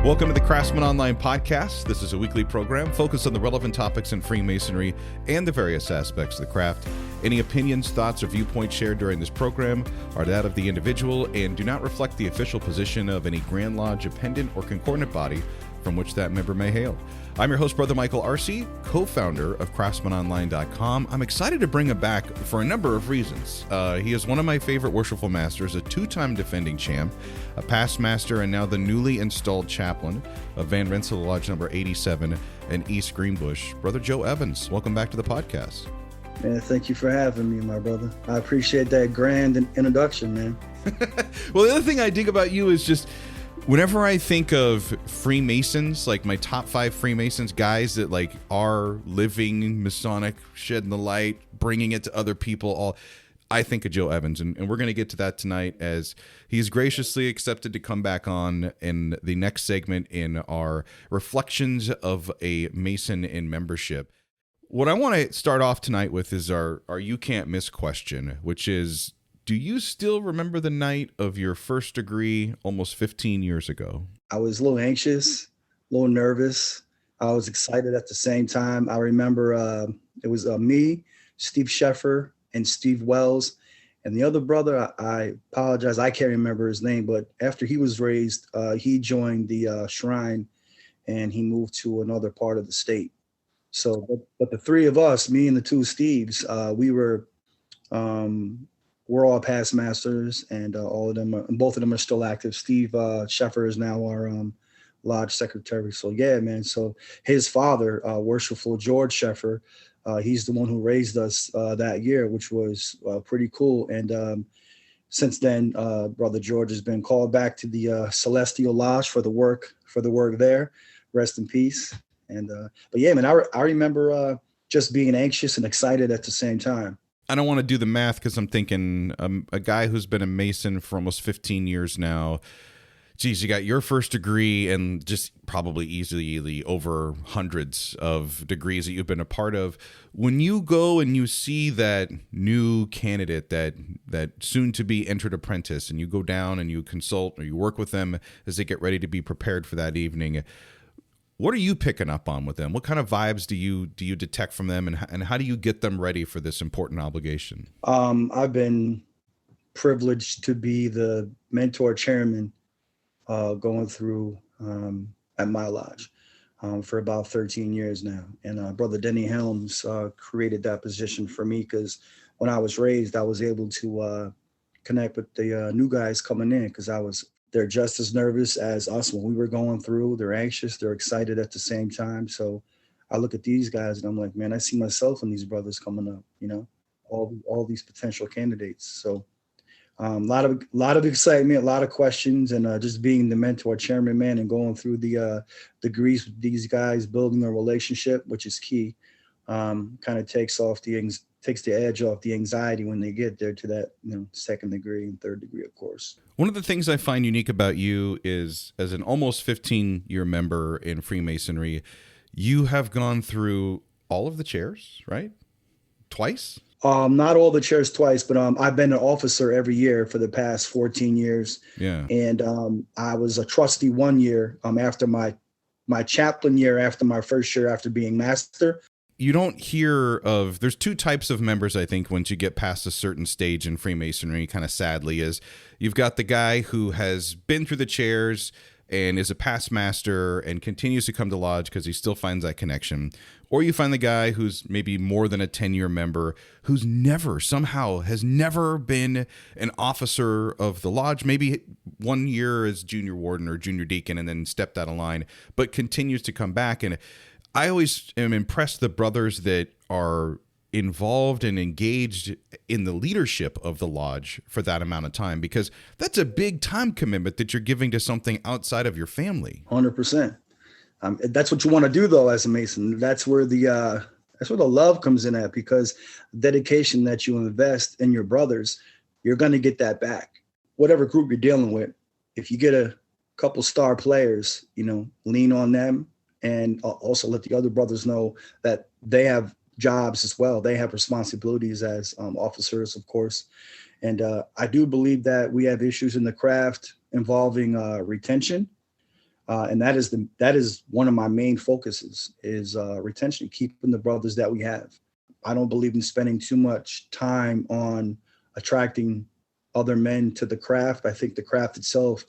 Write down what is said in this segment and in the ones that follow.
Welcome to the Craftsman Online podcast. This is a weekly program focused on the relevant topics in Freemasonry and the various aspects of the craft. Any opinions, thoughts, or viewpoints shared during this program are that of the individual and do not reflect the official position of any Grand Lodge, appendant, or concordant body from which that member may hail. I'm your host, Brother Michael Arce, co-founder of CraftsmanOnline.com. I'm excited to bring him back for a number of reasons. He is one of my favorite Worshipful Masters, a two-time defending champ, a past master, and now the newly installed chaplain of Van Rensselaer Lodge number 87 in East Greenbush. Brother Joe Evans, welcome back to the podcast. Man, thank you for having me, my brother. I appreciate that grand introduction, man. Well, the other thing I dig about you is just whenever I think of Freemasons, like my top 5 Freemasons, guys that like are living Masonic, shedding the light, bringing it to other people, I think of Joe Evans, and we're going to get to that tonight as he's graciously accepted to come back on in the next segment in our Reflections of a Mason in Membership. What I want to start off tonight with is our You Can't Miss question, which is, do you still remember the night of your first degree almost 15 years ago? I was a little anxious, a little nervous. I was excited at the same time. I remember it was me, Steve Sheffer, and Steve Wells. And the other brother, I apologize, I can't remember his name, but after he was raised, he joined the shrine and he moved to another part of the state. So, but the three of us, me and the two Steves, we're all past masters, and both of them are still active. Steve Sheffer is now our lodge secretary. So yeah, man. So his father, Worshipful George Sheffer, he's the one who raised us that year, which was pretty cool. And since then, Brother George has been called back to the Celestial Lodge for the work there. Rest in peace. And but yeah, man, I remember just being anxious and excited at the same time. I don't want to do the math because I'm thinking a guy who's been a Mason for almost 15 years now. Geez, you got your first degree and just probably easily over hundreds of degrees that you've been a part of. When you go and you see that new candidate, that soon-to-be entered apprentice, and you go down and you consult or you work with them as they get ready to be prepared for that evening, what are you picking up on with them? What kind of vibes do you detect from them, and how do you get them ready for this important obligation? I've been privileged to be the mentor chairman going through at my lodge for about 13 years now. And Brother Denny Helms created that position for me because when I was raised, I was able to connect with the new guys coming in because they're just as nervous as us when we were going through. They're anxious, they're excited at the same time. So I look at these guys and I'm like, man, I see myself in these brothers coming up, all these potential candidates. So a lot of excitement, a lot of questions, and just being the mentor chairman, man, and going through the degrees with these guys, building a relationship, which is key, kind of takes the edge off the anxiety when they get there to that, second degree and third degree, of course. One of the things I find unique about you is, as an almost 15-year member in Freemasonry, you have gone through all of the chairs, right? Twice? Not all the chairs twice, but I've been an officer every year for the past 14 years. Yeah. And I was a trustee one year after my chaplain year, after my first year after being master. You don't hear of, there's two types of members, I think, once you get past a certain stage in Freemasonry, kind of sadly, is you've got the guy who has been through the chairs and is a past master and continues to come to lodge because he still finds that connection. Or you find the guy who's maybe more than a 10-year member who's has never been an officer of the lodge, maybe 1 year as junior warden or junior deacon and then stepped out of line, but continues to come back. And I always am impressed the brothers that are involved and engaged in the leadership of the lodge for that amount of time, because that's a big time commitment that you're giving to something outside of your family. 100%. That's what you want to do, though, as a Mason. That's where the love comes in at, because dedication that you invest in your brothers, you're going to get that back. Whatever group you're dealing with, if you get a couple star players, lean on them. And also let the other brothers know that they have jobs as well. They have responsibilities as officers, of course. And I do believe that we have issues in the craft involving retention. And that is one of my main focuses is retention, keeping the brothers that we have. I don't believe in spending too much time on attracting other men to the craft. I think the craft itself,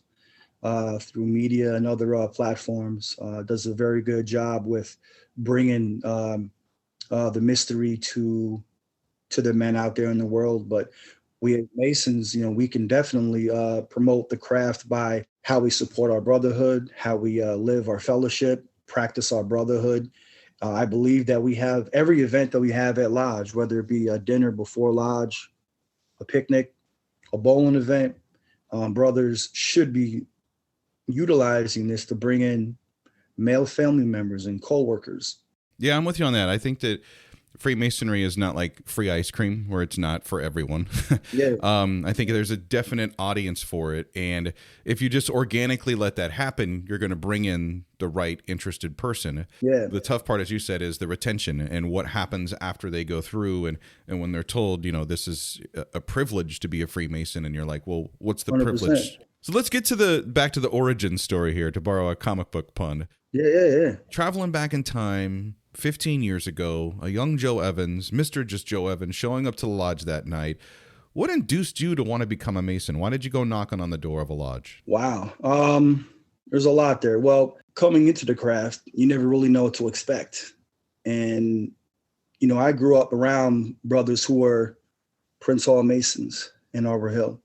through media and other platforms, does a very good job with bringing the mystery to the men out there in the world. But we as Masons, we can definitely promote the craft by how we support our brotherhood, how we live our fellowship, practice our brotherhood. I believe that we have every event that we have at Lodge, whether it be a dinner before Lodge, a picnic, a bowling event, brothers should be utilizing this to bring in male family members and co-workers. Yeah, I'm with you on that. I think that Freemasonry is not like free ice cream where it's not for everyone. Yeah. I think there's a definite audience for it. And if you just organically let that happen, you're going to bring in the right interested person. Yeah. The tough part, as you said, is the retention and what happens after they go through. And when they're told, this is a privilege to be a Freemason. And you're like, well, what's the 100%. privilege? So let's get back to the origin story here, to borrow a comic book pun. Yeah. Traveling back in time 15 years ago, a young Joe Evans, Mr. Just Joe Evans, showing up to the lodge that night. What induced you to want to become a Mason? Why did you go knocking on the door of a lodge? Wow. There's a lot there. Well, coming into the craft, you never really know what to expect. And, I grew up around brothers who were Prince Hall Masons in Arbor Hill.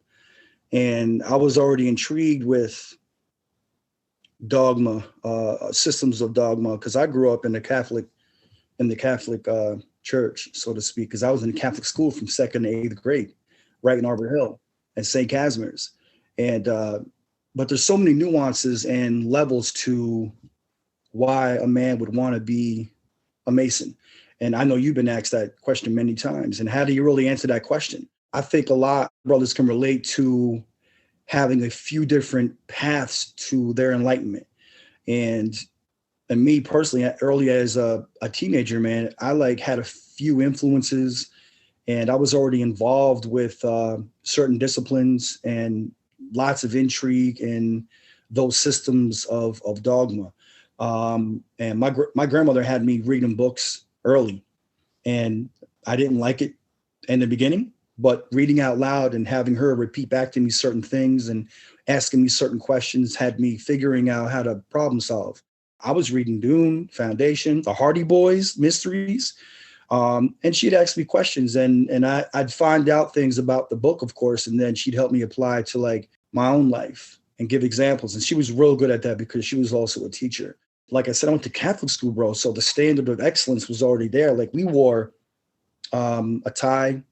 And I was already intrigued with dogma, systems of dogma, because I grew up in the Catholic church, so to speak, because I was in a Catholic school from 2nd to 8th grade, right in Arbor Hill at St. Casimir's. And but there's so many nuances and levels to why a man would want to be a Mason. And I know you've been asked that question many times. And how do you really answer that question? I think a lot of brothers can relate to having a few different paths to their enlightenment. And me personally, early as a teenager, man, I had a few influences, and I was already involved with certain disciplines and lots of intrigue in those systems of dogma. And my grandmother had me reading books early, and I didn't like it in the beginning, but reading out loud and having her repeat back to me certain things and asking me certain questions had me figuring out how to problem solve. I was reading Dune, Foundation, the Hardy Boys, Mysteries, and she'd ask me questions, and I'd find out things about the book, of course, and then she'd help me apply to my own life and give examples. And she was real good at that because she was also a teacher. Like I said, I went to Catholic school, bro, so the standard of excellence was already there. We wore a tie,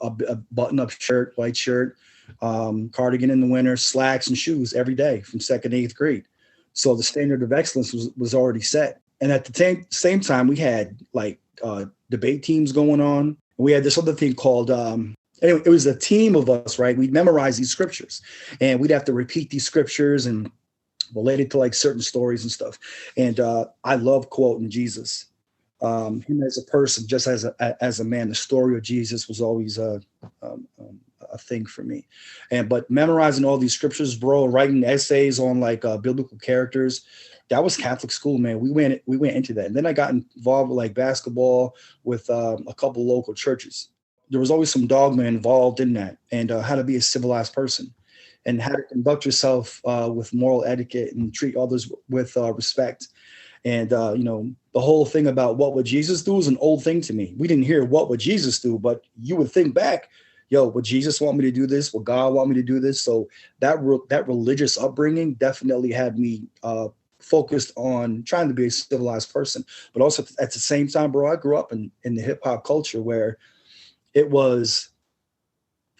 a button-up shirt, white shirt, cardigan in the winter, slacks and shoes every day from 2nd to 8th grade. So the standard of excellence was already set. And at the same time, we had debate teams going on. We had this other thing called, anyway, it was a team of us, right? We'd memorize these scriptures, and we'd have to repeat these scriptures and relate it to certain stories and stuff. And I love quoting Jesus. Him as a person, just as a man, the story of Jesus was always a thing for me. But memorizing all these scriptures, bro, writing essays on biblical characters, that was Catholic school, man. We went into that. And then I got involved with basketball with a couple local churches. There was always some dogma involved in that, and how to be a civilized person and how to conduct yourself with moral etiquette and treat others with respect. And, the whole thing about what would Jesus do is an old thing to me. We didn't hear what would Jesus do, but you would think back, would Jesus want me to do this? Would God want me to do this? So that religious upbringing definitely had me focused on trying to be a civilized person. But also at the same time, bro, I grew up in the hip hop culture where it was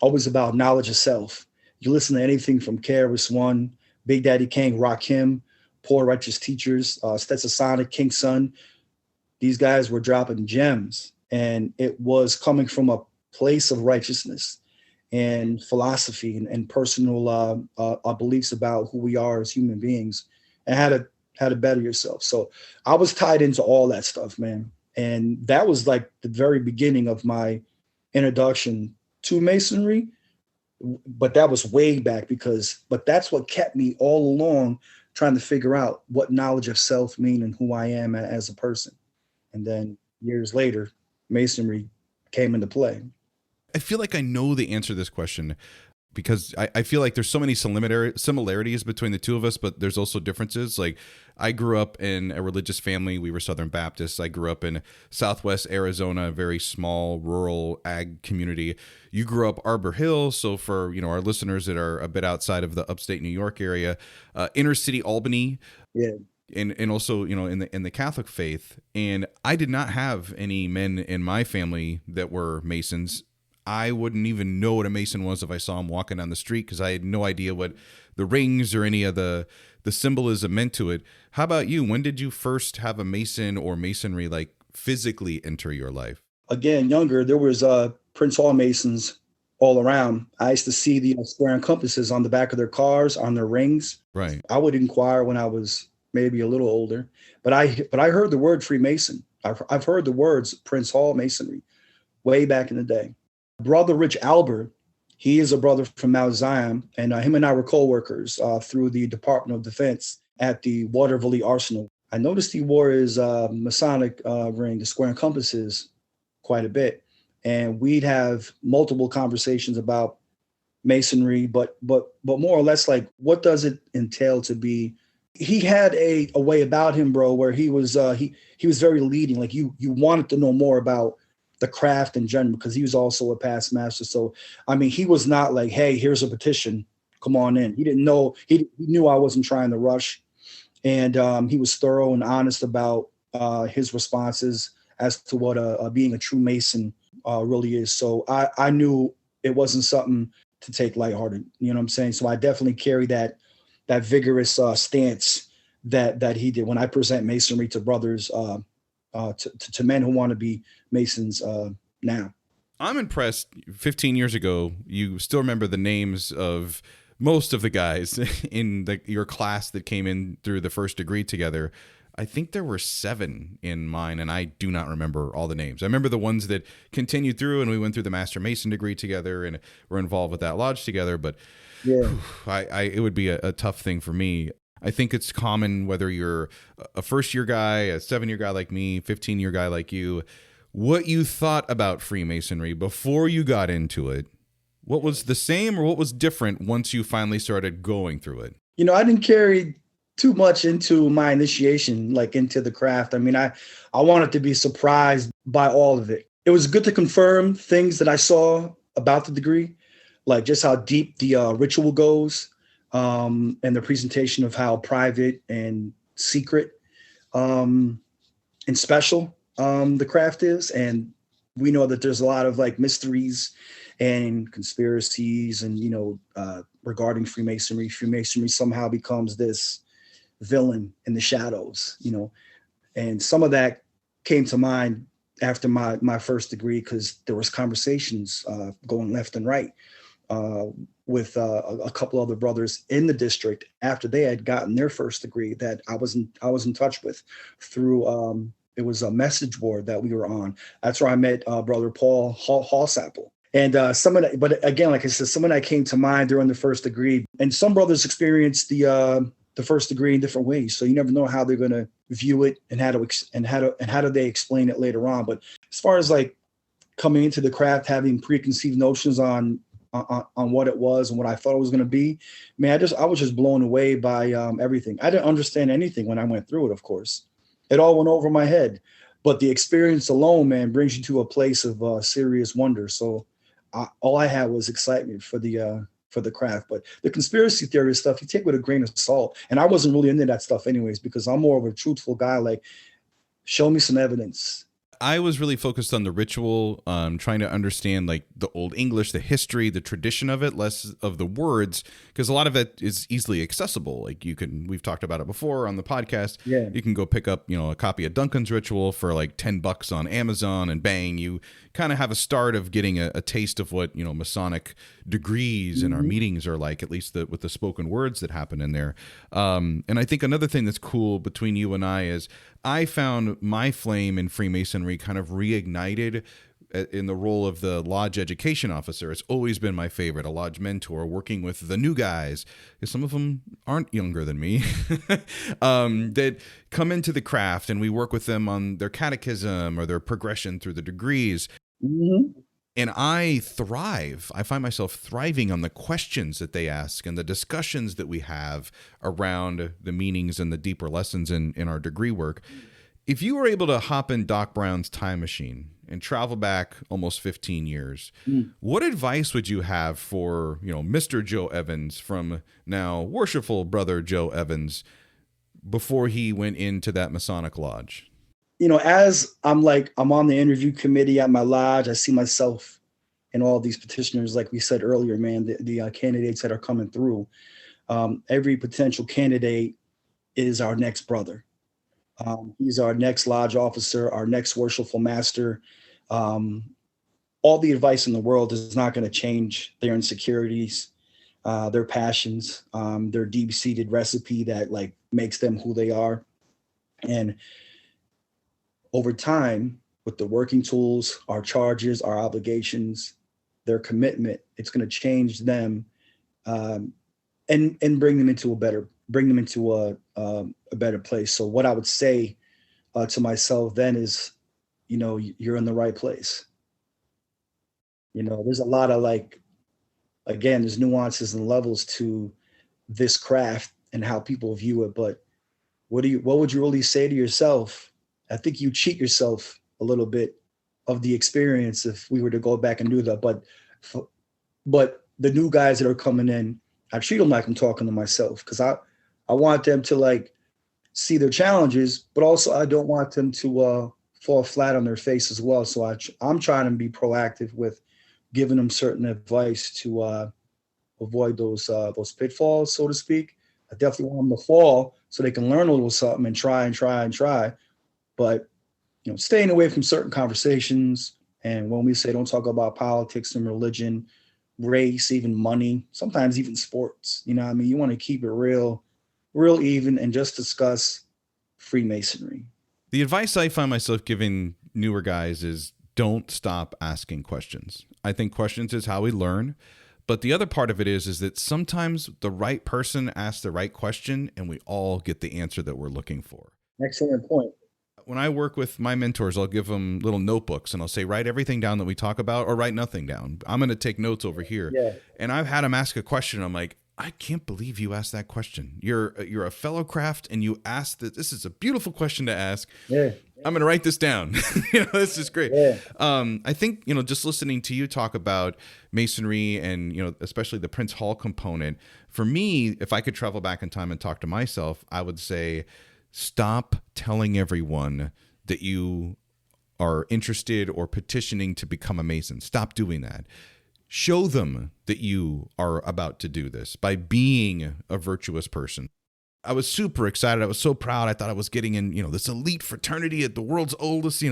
always about knowledge of self. You listen to anything from KRS-One, Big Daddy Kane, Rakim, Poor Righteous Teachers, Stetson Sonic, King Son. These guys were dropping gems, and it was coming from a place of righteousness and philosophy and personal beliefs about who we are as human beings and how to better yourself. So I was tied into all that stuff, man. And that was the very beginning of my introduction to Masonry. But that was way back but that's what kept me all along trying to figure out what knowledge of self mean and who I am as a person. And then years later, Masonry came into play. I feel like I know the answer to this question, because I feel like there's so many similarities between the two of us, but there's also differences. Like, I grew up in a religious family. We were Southern Baptists. I grew up in Southwest Arizona, a very small rural ag community. You grew up Arbor Hill. So for, our listeners that are a bit outside of the upstate New York area, inner city Albany. Yeah. And also, in the Catholic faith. And I did not have any men in my family that were Masons. I wouldn't even know what a Mason was if I saw him walking down the street, because I had no idea what the rings or any of the symbolism meant to it. How about you? When did you first have a Mason or Masonry like physically enter your life? Again, younger, there was Prince Hall Masons all around. I used to see the square and compasses on the back of their cars, on their rings. Right. I would inquire when I was maybe a little older, but I heard the word Freemason. I've heard the words Prince Hall Masonry way back in the day. Brother Rich Albert, he is a brother from Mount Zion, and him and I were co-workers through the Department of Defense at the Waterville Arsenal. I noticed he wore his Masonic ring, the square and compasses, quite a bit, and we'd have multiple conversations about Masonry, but more or less like, what does it entail to be? He had a way about him, bro, where he was very leading. Like you wanted to know more about the craft in general, because he was also a past master. So, I mean, he was not like, hey, here's a petition, come on in. He didn't know, he knew I wasn't trying to rush. And he was thorough and honest about his responses as to what being a true Mason really is. So I knew it wasn't something to take lighthearted. You know what I'm saying? So I definitely carry that vigorous stance that he did when I present Masonry to brothers, to men who want to be Masons now. I'm impressed. 15 years ago, you still remember the names of most of the guys in your class that came in through the first degree together. I think there were 7 in mine, and I do not remember all the names. I remember the ones that continued through, and we went through the Master Mason degree together and were involved with that lodge together. But yeah, it would be a tough thing for me. I think it's common, whether you're a first-year guy, a 7-year guy like me, 15-year guy like you, what you thought about Freemasonry before you got into it. What was the same or what was different once you finally started going through it? I didn't carry too much into my initiation, like into the craft. I mean, I wanted to be surprised by all of it. It was good to confirm things that I saw about the degree, like just how deep the ritual goes, and the presentation of how private and secret and special the craft is. And we know that there's a lot of like mysteries and conspiracies and, regarding Freemasonry. Freemasonry somehow becomes this villain in the shadows, and some of that came to mind after my first degree, because there was conversations going left and right with a couple other brothers in the district after they had gotten their first degree that I was in touch with through it was a message board that we were on. That's where I met Brother Paul Hallsapple. And some of that, but again, like I said, some of that came to mind during the first degree. And some brothers experienced the first degree in different ways. So you never know how they're going to view it and how do they explain it later on. But as far as like coming into the craft, having preconceived notions on what it was and what I thought it was going to be, man, I was just blown away by everything. I didn't understand anything when I went through it, of course. It all went over my head. But the experience alone, man, brings you to a place of serious wonder. So all I had was excitement for the craft. But the conspiracy theory stuff, you take with a grain of salt. And I wasn't really into that stuff anyways, because I'm more of a truthful guy. Like, show me some evidence. I was really focused on the ritual, trying to understand like the Old English, the history, the tradition of it, less of the words, because a lot of it is easily accessible. Like we've talked about it before on the podcast. Yeah. You can go pick up, a copy of Duncan's Ritual for like $10 on Amazon, and bang, you kind of have a start of getting a taste of what, Masonic degrees and our meetings are like, at least with the spoken words that happen in there. And I think another thing that's cool between you and I is I found my flame in Freemasonry kind of reignited in the role of the lodge education officer. It's always been my favorite, a lodge mentor working with the new guys. Some of them aren't younger than me that come into the craft, and we work with them on their catechism or their progression through the degrees. Mm-hmm. And I thrive. I find myself thriving on the questions that they ask and the discussions that we have around the meanings and the deeper lessons in our degree work. If you were able to hop in Doc Brown's time machine and travel back almost 15 years, what advice would you have for, Mr. Joe Evans from now Worshipful Brother Joe Evans before he went into that Masonic lodge? As I'm on the interview committee at my lodge, I see myself in all these petitioners, like we said earlier, man, the candidates that are coming through. Every potential candidate is our next brother. He's our next lodge officer, our next Worshipful Master. All the advice in the world is not going to change their insecurities, their passions, their deep-seated recipe that makes them who they are. And over time, with the working tools, our charges, our obligations, their commitment, it's going to change them and bring them into a better place. So what I would say to myself then is, you're in the right place. There's a lot of again, there's nuances and levels to this craft and how people view it. But what would you really say to yourself? I think you cheat yourself a little bit of the experience if we were to go back and do that. But the new guys that are coming in, I treat them like I'm talking to myself, because I want them to see their challenges, but also I don't want them to fall flat on their face as well. So I'm trying to be proactive with giving them certain advice to avoid those pitfalls, so to speak. I definitely want them to fall so they can learn a little something and try. But, staying away from certain conversations. And when we say don't talk about politics and religion, race, even money, sometimes even sports, you want to keep it real even and just discuss Freemasonry. The advice I find myself giving newer guys is don't stop asking questions. I think questions is how we learn. But the other part of it is that sometimes the right person asks the right question and we all get the answer that we're looking for. Excellent point. When I work with my mentors, I'll give them little notebooks and I'll say, write everything down that we talk about or write nothing down. I'm going to take notes over here. Yeah. And I've had them ask a question. I'm like, I can't believe you asked that question. You're a fellow craft and you asked that. This is a beautiful question to ask. Yeah. I'm going to write this down. This is great. Yeah. I think, just listening to you talk about Masonry and, especially the Prince Hall component, for me, if I could travel back in time and talk to myself, I would say, stop telling everyone that you are interested or petitioning to become a Mason. Stop doing that. Show them that you are about to do this by being a virtuous person. I was super excited. I was so proud. I thought I was getting in, this elite fraternity at the world's oldest.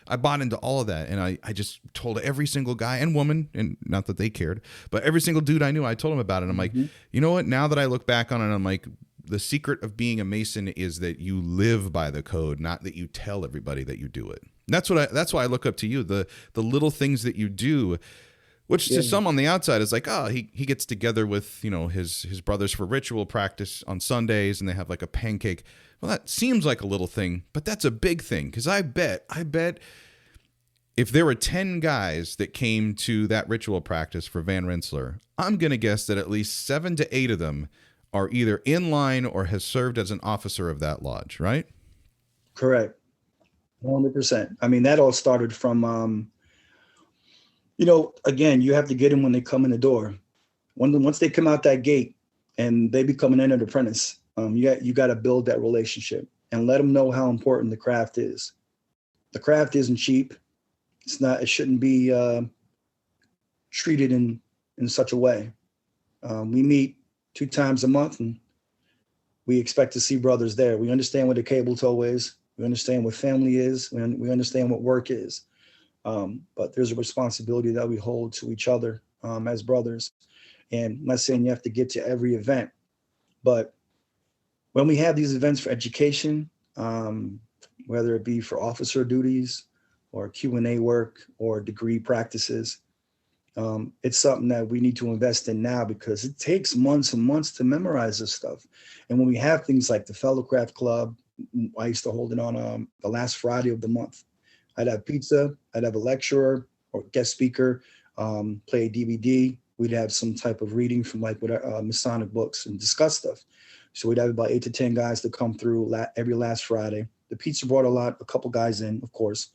I bought into all of that. And I just told every single guy and woman, and not that they cared, but every single dude I knew, I told him about it. I'm like, you know what? Now that I look back on it, I'm like, the secret of being a Mason is that you live by the code, not that you tell everybody that you do it. That's why I look up to you. The little things that you do, which to some on the outside is like, oh, he gets together with, his brothers for ritual practice on Sundays and they have like a pancake. Well, that seems like a little thing, but that's a big thing. Because I bet if there were 10 guys that came to that ritual practice for Van Rensselaer, I'm going to guess that at least 7 to 8 of them are either in line or has served as an officer of that lodge, right? Correct. 100%. I mean, that all started from, again, you have to get them when they come in the door. Once they come out that gate and they become an entered apprentice, you got to build that relationship and let them know how important the craft is. The craft isn't cheap. It shouldn't be treated in such a way. We meet 2 times a month and we expect to see brothers there. We understand what a cable tow is. We understand what family is. We understand what work is. But there's a responsibility that we hold to each other as brothers. And I'm not saying you have to get to every event, but when we have these events for education, whether it be for officer duties, or Q&A work or degree practices. It's something that we need to invest in now because it takes months and months to memorize this stuff. And when we have things like the Fellowcraft Club, I used to hold it on the last Friday of the month. I'd have pizza, I'd have a lecturer or guest speaker, play a DVD. We'd have some type of reading from like Masonic books and discuss stuff. So we'd have about 8 to 10 guys to come through every last Friday. The pizza brought a couple guys in, of course.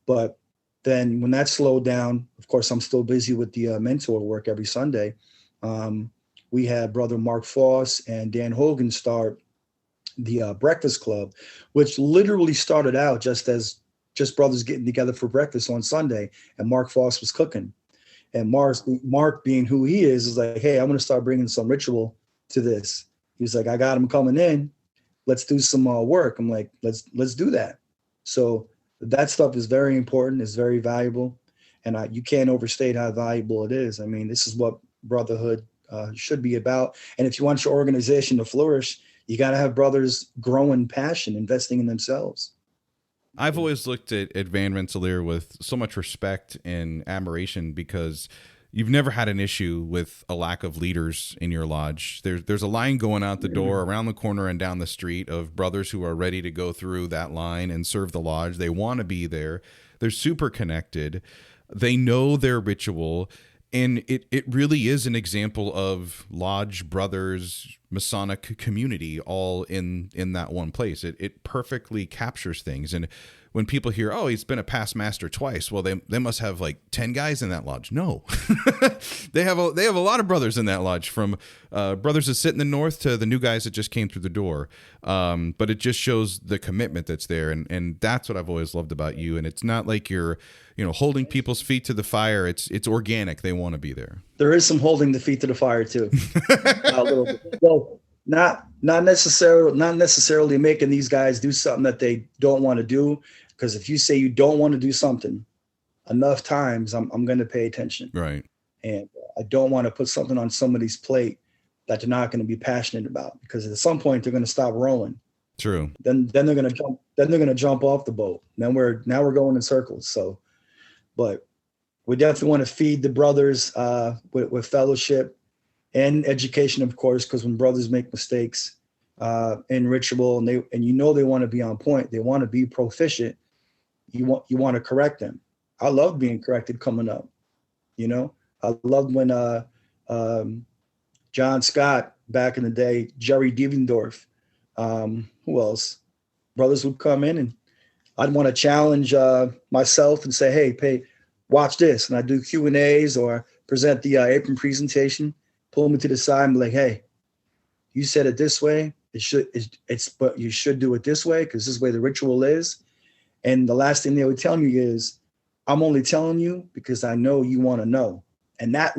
But then when that slowed down, of course, I'm still busy with the mentor work every Sunday. We had Brother Mark Foss and Dan Hogan start the Breakfast Club, which literally started out just brothers getting together for breakfast on Sunday, and Mark Foss was cooking. And Mark being who he is like, hey, I'm going to start bringing some ritual to this. He was like, I got him coming in. Let's do some work. I'm like, let's do that. So that stuff is very important. It's very valuable. And you can't overstate how valuable it is. I mean, this is what brotherhood should be about. And if you want your organization to flourish, you got to have brothers growing passion, investing in themselves. I've always looked at Van Rensselaer with so much respect and admiration because you've never had an issue with a lack of leaders in your lodge. There's a line going out the door, around the corner and down the street of brothers who are ready to go through that line and serve the lodge. They want to be there. They're super connected. They know their ritual. And it really is an example of lodge brothers, Masonic community all in that one place. It perfectly captures things. And when people hear, oh, he's been a past master twice, well, they must have like 10 guys in that lodge. No, they have a lot of brothers in that lodge, from brothers that sit in the north to the new guys that just came through the door. But it just shows the commitment that's there. And that's what I've always loved about you. And it's not like you're, holding people's feet to the fire. It's organic. They want to be there. There is some holding the feet to the fire too. A little bit. Well, not necessarily making these guys do something that they don't want to do. Because if you say you don't want to do something enough times, I'm going to pay attention. Right. And I don't want to put something on somebody's plate that they're not going to be passionate about, because at some point they're going to stop rolling. True. Then they're going to jump. Then they're going to jump off the boat. Now we're going in circles. So, but we definitely want to feed the brothers with fellowship and education, of course, because when brothers make mistakes in ritual and they want to be on point, they want to be proficient. You want to correct them. I love being corrected coming up. I loved when John Scott back in the day, Jerry Devendorf, who else? Brothers would come in and I'd want to challenge myself and say, hey, watch this. And I do Q&As or present the apron presentation, pull me to the side and be like, hey, you said it this way. But you should do it this way because this is the way the ritual is. And the last thing they would tell me is, I'm only telling you because I know you want to know. And that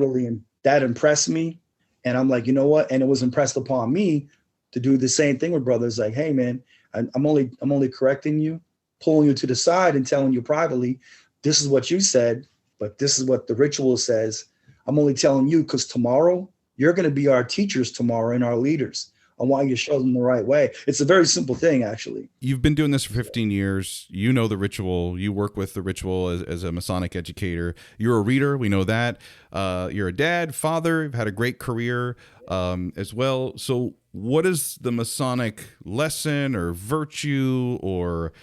impressed me. And I'm like, you know what? And it was impressed upon me to do the same thing with brothers. Like, hey, man, I'm only correcting you, pulling you to the side and telling you privately, this is what you said, but this is what the ritual says. I'm only telling you because tomorrow you're going to be our teachers tomorrow and our leaders. I want you to show them the right way. It's a very simple thing, actually. You've been doing this for 15 years. You know the ritual. You work with the ritual as a Masonic educator. You're a reader. We know that. You're a dad, father. You've had a great career as well. So what is the Masonic lesson or virtue or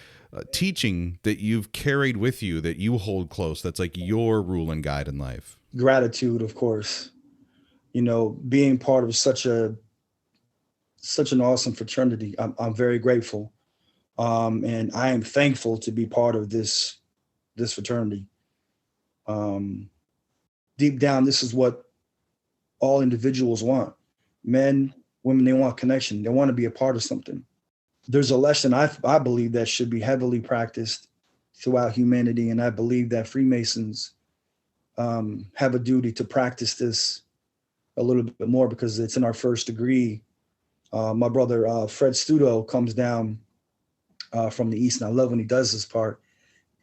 teaching that you've carried with you that you hold close, that's like your rule and guide in life? Gratitude, of course. Being part of such an awesome fraternity. I'm very grateful. And I am thankful to be part of this fraternity. Deep down, this is what all individuals want. Men, women, they want connection. They want to be a part of something. There's a lesson I believe that should be heavily practiced throughout humanity. And I believe that Freemasons have a duty to practice this a little bit more because it's in our first degree. My brother Fred Studo comes down from the East, and I love when he does this part.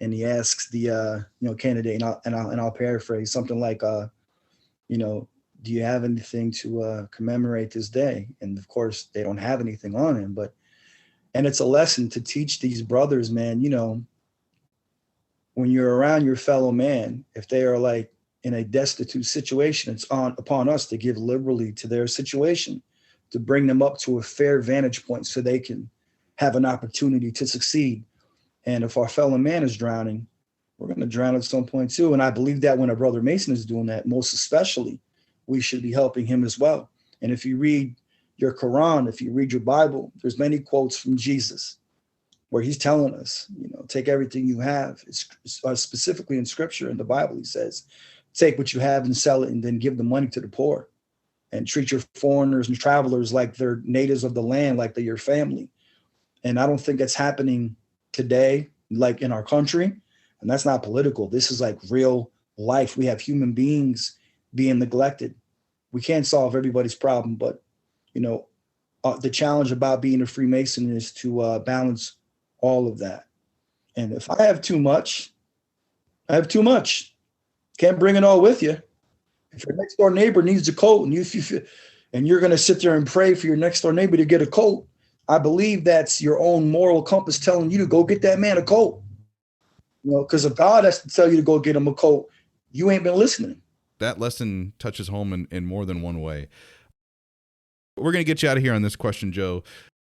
And he asks the candidate, and I'll paraphrase something like, do you have anything to commemorate this day? And of course, they don't have anything on him, and it's a lesson to teach these brothers, man. when you're around your fellow man, if they are like in a destitute situation, it's upon us to give liberally to their situation, to bring them up to a fair vantage point so they can have an opportunity to succeed. And if our fellow man is drowning, we're going to drown at some point too. And I believe that when a brother Mason is doing that, most especially, we should be helping him as well. And if you read your Quran, if you read your Bible, there's many quotes from Jesus where he's telling us, take everything you have. It's specifically in scripture in the Bible, he says, take what you have and sell it and then give the money to the poor, and treat your foreigners and travelers like they're natives of the land, like they're your family. And I don't think that's happening today, like in our country. And that's not political. This is like real life. We have human beings being neglected. We can't solve everybody's problem, but the challenge about being a Freemason is to balance all of that. And if I have too much, I have too much. Can't bring it all with you. If your next door neighbor needs a coat and you're going to sit there and pray for your next door neighbor to get a coat, I believe that's your own moral compass telling you to go get that man a coat. Because if God has to tell you to go get him a coat, you ain't been listening. That lesson touches home in more than one way. We're going to get you out of here on this question, Joe.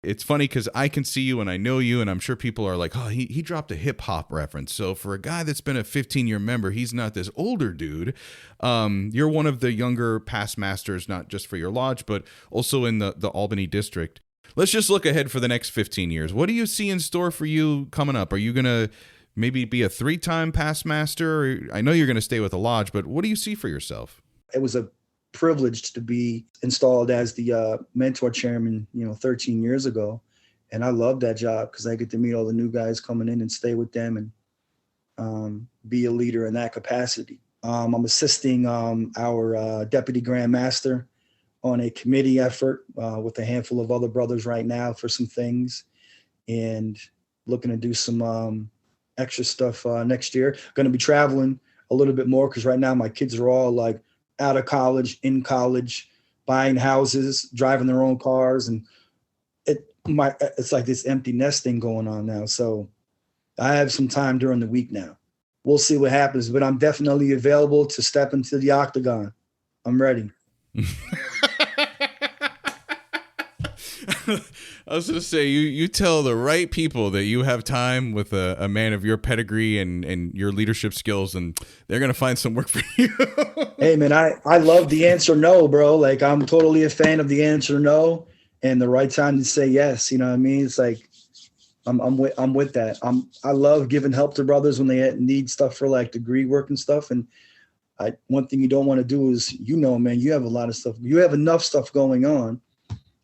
It's funny because I can see you and I know you, and I'm sure people are like, oh, he dropped a hip hop reference. So for a guy that's been a 15-year member, he's not this older dude. You're one of the younger past masters, not just for your lodge, but also in the Albany district. Let's just look ahead for the next 15 years. What do you see in store for you coming up? Are you going to maybe be a 3-time past master? I know you're going to stay with the lodge, but what do you see for yourself? It was a privilege to be installed as the mentor chairman, 13 years ago. And I love that job because I get to meet all the new guys coming in and stay with them and be a leader in that capacity. I'm assisting our deputy grand master on a committee effort with a handful of other brothers right now for some things, and looking to do some extra stuff next year. Going to be traveling a little bit more because right now my kids are all like out of college, in college, buying houses, driving their own cars. And it's like this empty nest thing going on now. So I have some time during the week now. We'll see what happens, but I'm definitely available to step into the octagon. I'm ready. I was going to say, you tell the right people that you have time with a man of your pedigree and your leadership skills, and they're going to find some work for you. Hey, man, I love the answer no, bro. Like, I'm totally a fan of the answer no and the right time to say yes. You know what I mean? It's like, I'm with that. I love giving help to brothers when they need stuff for like degree work and stuff. And one thing you don't want to do is, man, you have a lot of stuff. You have enough stuff going on.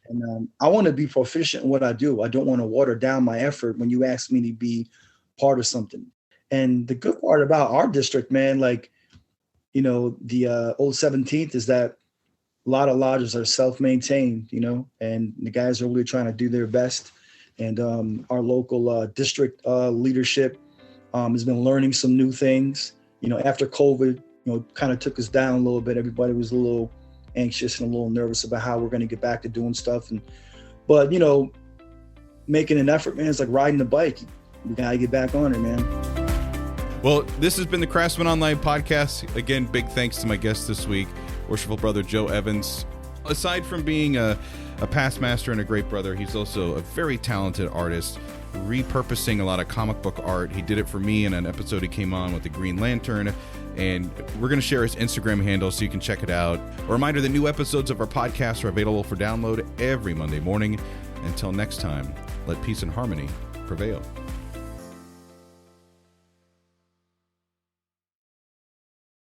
And I want to be proficient in what I do. I don't want to water down my effort when you ask me to be part of something. And the good part about our district, man, like, the Old 17th is that a lot of lodges are self-maintained, and the guys are really trying to do their best. And our local district leadership has been learning some new things. After COVID, kind of took us down a little bit. Everybody was a little anxious and a little nervous about how we're going to get back to doing stuff. But making an effort, man, it's like riding a bike. We got to get back on it, man. Well, this has been the Craftsman Online Podcast. Again, big thanks to my guest this week, Worshipful Brother Joe Evans. Aside from being a past master and a great brother, he's also a very talented artist, repurposing a lot of comic book art. He did it for me in an episode he came on with the Green Lantern, and we're going to share his Instagram handle so you can check it out. A reminder that new episodes of our podcast are available for download every Monday morning. Until next time, let peace and harmony prevail.